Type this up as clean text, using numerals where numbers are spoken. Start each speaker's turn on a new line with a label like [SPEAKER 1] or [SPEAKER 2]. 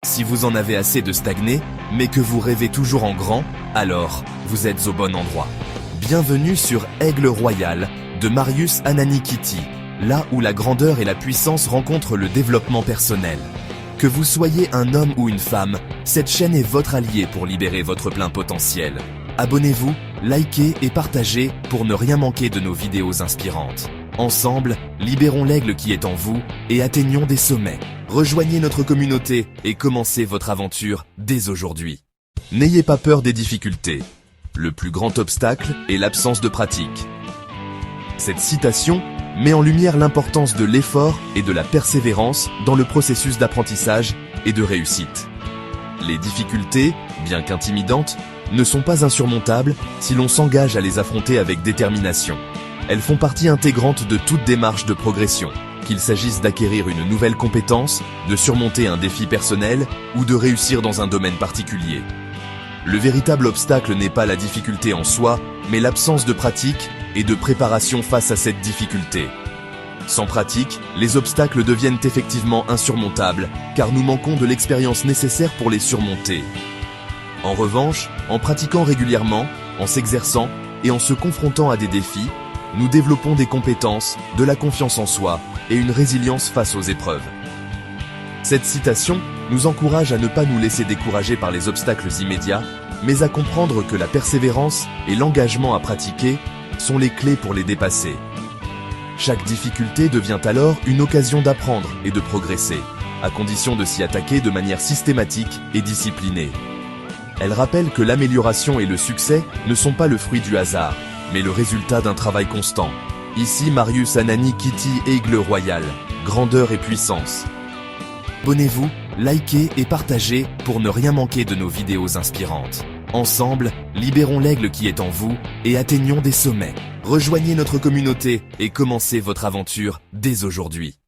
[SPEAKER 1] Si vous en avez assez de stagner, mais que vous rêvez toujours en grand, alors vous êtes au bon endroit. Bienvenue sur Aigle Royal de Marius Ananikiti, là où la grandeur et la puissance rencontrent le développement personnel. Que vous soyez un homme ou une femme, cette chaîne est votre allié pour libérer votre plein potentiel. Abonnez-vous, likez et partagez pour ne rien manquer de nos vidéos inspirantes. Ensemble, libérons l'aigle qui est en vous et atteignons des sommets. Rejoignez notre communauté et commencez votre aventure dès aujourd'hui. N'ayez pas peur des difficultés. Le plus grand obstacle est l'absence de pratique. Cette citation met en lumière l'importance de l'effort et de la persévérance dans le processus d'apprentissage et de réussite. Les difficultés, bien qu'intimidantes, ne sont pas insurmontables si l'on s'engage à les affronter avec détermination. Elles font partie intégrante de toute démarche de progression, qu'il s'agisse d'acquérir une nouvelle compétence, de surmonter un défi personnel ou de réussir dans un domaine particulier. Le véritable obstacle n'est pas la difficulté en soi, mais l'absence de pratique et de préparation face à cette difficulté. Sans pratique, les obstacles deviennent effectivement insurmontables, car nous manquons de l'expérience nécessaire pour les surmonter. En revanche, en pratiquant régulièrement, en s'exerçant et en se confrontant à des défis, nous développons des compétences, de la confiance en soi et une résilience face aux épreuves. Cette citation nous encourage à ne pas nous laisser décourager par les obstacles immédiats, mais à comprendre que la persévérance et l'engagement à pratiquer sont les clés pour les dépasser. Chaque difficulté devient alors une occasion d'apprendre et de progresser, à condition de s'y attaquer de manière systématique et disciplinée. Elle rappelle que l'amélioration et le succès ne sont pas le fruit du hasard, mais le résultat d'un travail constant. Ici Marius Ananikiti, Aigle Royal, grandeur et puissance. Abonnez-vous, likez et partagez pour ne rien manquer de nos vidéos inspirantes. Ensemble, libérons l'aigle qui est en vous et atteignons des sommets. Rejoignez notre communauté et commencez votre aventure dès aujourd'hui.